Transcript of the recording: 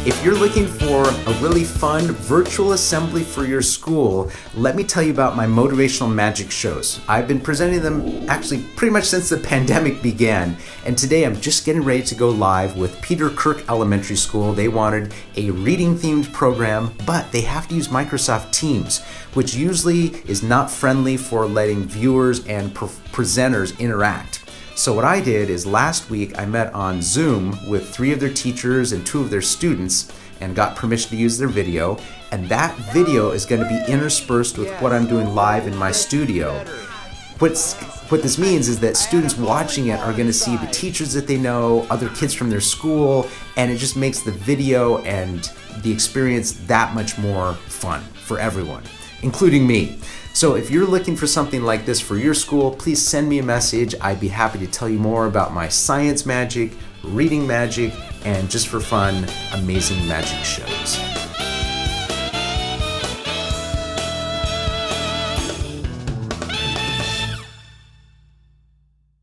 If you're looking for a really fun virtual assembly for your school, let me tell you about my motivational magic shows. I've been presenting them actually pretty much since the pandemic began, and today I'm just getting ready to go live with Peter Kirk Elementary School. They wanted a reading-themed program, but they have to use Microsoft Teams, which usually is not friendly for letting viewers and presenters interact. So what I did is last week I met on Zoom with 3 of their teachers and 2 of their students and got permission to use their video, and that video is going to be interspersed with what I'm doing live in my studio. What this means is that students watching it are going to see the teachers that they know, other kids from their school, and it just makes the video and the experience that much more fun for everyone, including me. So if you're looking for something like this for your school, please send me a message. I'd be happy to tell you more about my science magic, reading magic, and just for fun, amazing magic shows.